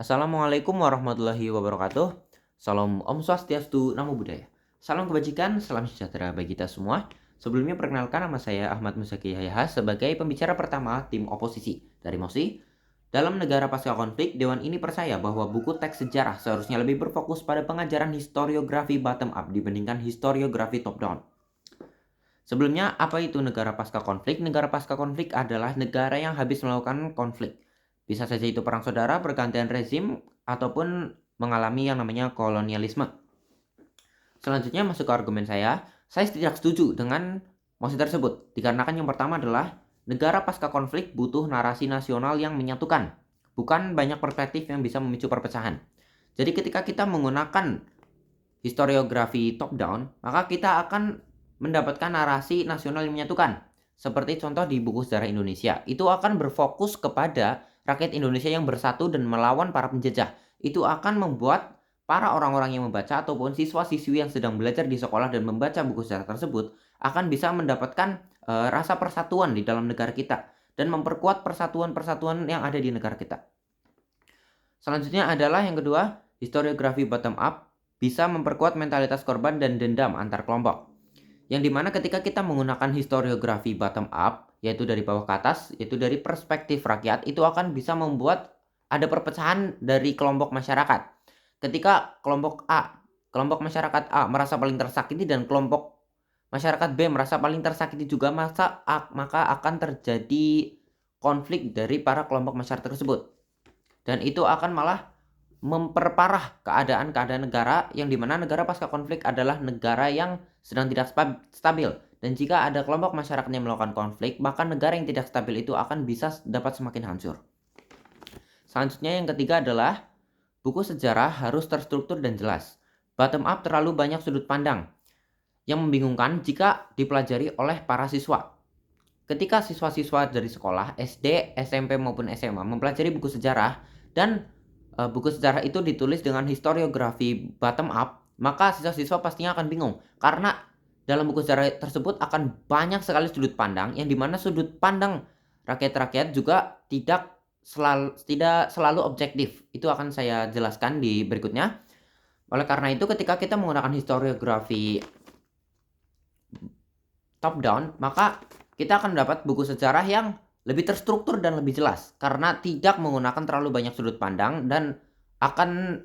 Assalamualaikum warahmatullahi wabarakatuh. Salam Om Swastiastu, Namo Buddhaya. Salam kebajikan, salam sejahtera bagi kita semua. Sebelumnya perkenalkan nama saya Ahmad Muzaki Hayahas sebagai pembicara pertama tim oposisi dari MOSI. Dalam negara pasca konflik, Dewan ini percaya bahwa buku teks sejarah seharusnya lebih berfokus pada pengajaran historiografi bottom up dibandingkan historiografi top down. Sebelumnya, apa itu negara pasca konflik? Negara pasca konflik adalah negara yang habis melakukan konflik. Bisa saja itu perang saudara, pergantian rezim, ataupun mengalami yang namanya kolonialisme. Selanjutnya masuk ke argumen saya tidak setuju dengan mosi tersebut. Dikarenakan yang pertama adalah negara pasca konflik butuh narasi nasional yang menyatukan, bukan banyak perspektif yang bisa memicu perpecahan. Jadi ketika kita menggunakan historiografi top down, maka kita akan mendapatkan narasi nasional yang menyatukan. Seperti contoh di buku sejarah Indonesia, itu akan berfokus kepada rakyat Indonesia yang bersatu dan melawan para penjajah. Itu akan membuat para orang-orang yang membaca ataupun siswa-siswi yang sedang belajar di sekolah dan membaca buku sejarah tersebut akan bisa mendapatkan rasa persatuan di dalam negara kita dan memperkuat persatuan-persatuan yang ada di negara kita. Selanjutnya adalah yang kedua, historiografi bottom up bisa memperkuat mentalitas korban dan dendam antar kelompok. Yang dimana ketika kita menggunakan historiografi bottom up, yaitu dari bawah ke atas, yaitu dari perspektif rakyat, itu akan bisa membuat ada perpecahan dari kelompok masyarakat. Ketika kelompok masyarakat A merasa paling tersakiti dan kelompok masyarakat B merasa paling tersakiti juga, maka akan terjadi konflik dari para kelompok masyarakat tersebut. Dan itu akan malah memperparah keadaan negara, yang dimana negara pasca konflik adalah negara yang sedang tidak stabil. Dan jika ada kelompok masyarakat yang melakukan konflik, maka negara yang tidak stabil itu akan bisa dapat semakin hancur. Selanjutnya yang ketiga adalah buku sejarah harus terstruktur dan jelas. Bottom up terlalu banyak sudut pandang yang membingungkan jika dipelajari oleh para siswa. Ketika siswa-siswa dari sekolah SD, SMP maupun SMA mempelajari buku sejarah dan buku sejarah itu ditulis dengan historiografi bottom up, maka siswa-siswa pastinya akan bingung karena dalam buku sejarah tersebut akan banyak sekali sudut pandang, yang dimana sudut pandang rakyat-rakyat juga tidak selalu objektif. Itu akan saya jelaskan di berikutnya. Oleh karena itu ketika kita menggunakan historiografi top down, maka kita akan mendapat buku sejarah yang lebih terstruktur dan lebih jelas karena tidak menggunakan terlalu banyak sudut pandang dan akan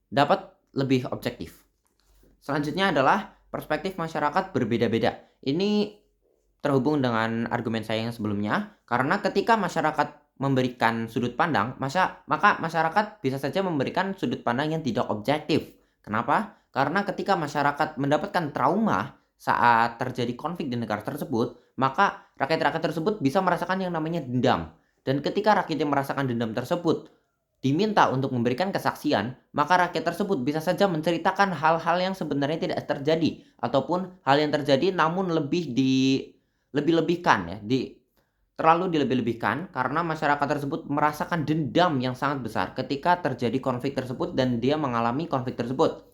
dapat lebih objektif. Selanjutnya adalah perspektif masyarakat berbeda-beda. Ini terhubung dengan argumen saya yang sebelumnya, karena ketika masyarakat memberikan sudut pandang, maka masyarakat bisa saja memberikan sudut pandang yang tidak objektif. Kenapa? Karena ketika masyarakat mendapatkan trauma saat terjadi konflik di negara tersebut, maka rakyat-rakyat tersebut bisa merasakan yang namanya dendam. Dan ketika rakyat yang merasakan dendam tersebut diminta untuk memberikan kesaksian, maka rakyat tersebut bisa saja menceritakan hal-hal yang sebenarnya tidak terjadi, ataupun hal yang terjadi namun lebih-lebihkan ya, terlalu dilebih-lebihkan karena masyarakat tersebut merasakan dendam yang sangat besar ketika terjadi konflik tersebut dan dia mengalami konflik tersebut.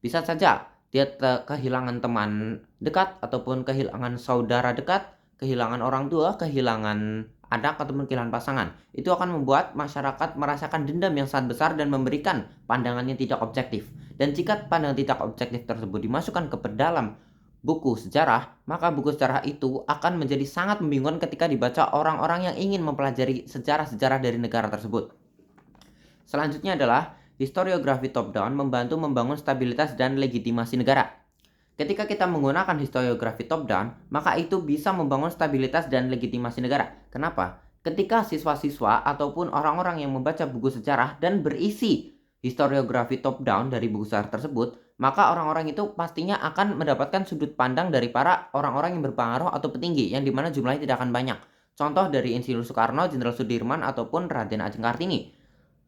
Bisa saja dia kehilangan teman dekat ataupun kehilangan saudara dekat, kehilangan orang tua, kehilangan anak ataupun kehilangan pasangan. Itu akan membuat masyarakat merasakan dendam yang sangat besar dan memberikan pandangan yang tidak objektif. Dan jika pandangan tidak objektif tersebut dimasukkan ke dalam buku sejarah, maka buku sejarah itu akan menjadi sangat membingungkan ketika dibaca orang-orang yang ingin mempelajari sejarah-sejarah dari negara tersebut. Selanjutnya adalah historiografi top down membantu membangun stabilitas dan legitimasi negara. Ketika kita menggunakan historiografi top down, maka itu bisa membangun stabilitas dan legitimasi negara. Kenapa? Ketika siswa-siswa ataupun orang-orang yang membaca buku sejarah dan berisi historiografi top down dari buku sejarah tersebut, maka orang-orang itu pastinya akan mendapatkan sudut pandang dari para orang-orang yang berpengaruh atau petinggi, yang dimana jumlahnya tidak akan banyak. Contoh dari Insinyur Soekarno, Jenderal Sudirman, ataupun Raden Ajeng Kartini.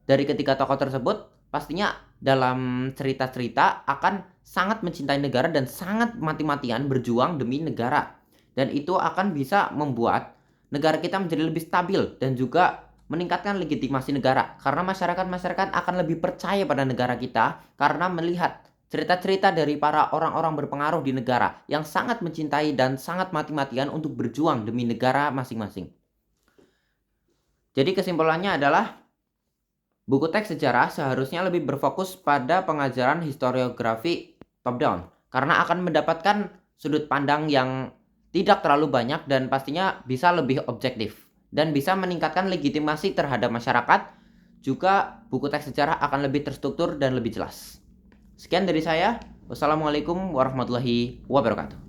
Dari ketiga tokoh tersebut, pastinya dalam cerita-cerita akan sangat mencintai negara dan sangat mati-matian berjuang demi negara. Dan itu akan bisa membuat negara kita menjadi lebih stabil dan juga meningkatkan legitimasi negara. Karena masyarakat-masyarakat akan lebih percaya pada negara kita karena melihat cerita-cerita dari para orang-orang berpengaruh di negara yang sangat mencintai dan sangat mati-matian untuk berjuang demi negara masing-masing. Jadi kesimpulannya adalah Buku teks sejarah seharusnya lebih berfokus pada pengajaran historiografi top-down, karena akan mendapatkan sudut pandang yang tidak terlalu banyak dan pastinya bisa lebih objektif, dan bisa meningkatkan legitimasi terhadap masyarakat. Juga buku teks sejarah akan lebih terstruktur dan lebih jelas. Sekian dari saya. Wassalamualaikum warahmatullahi wabarakatuh.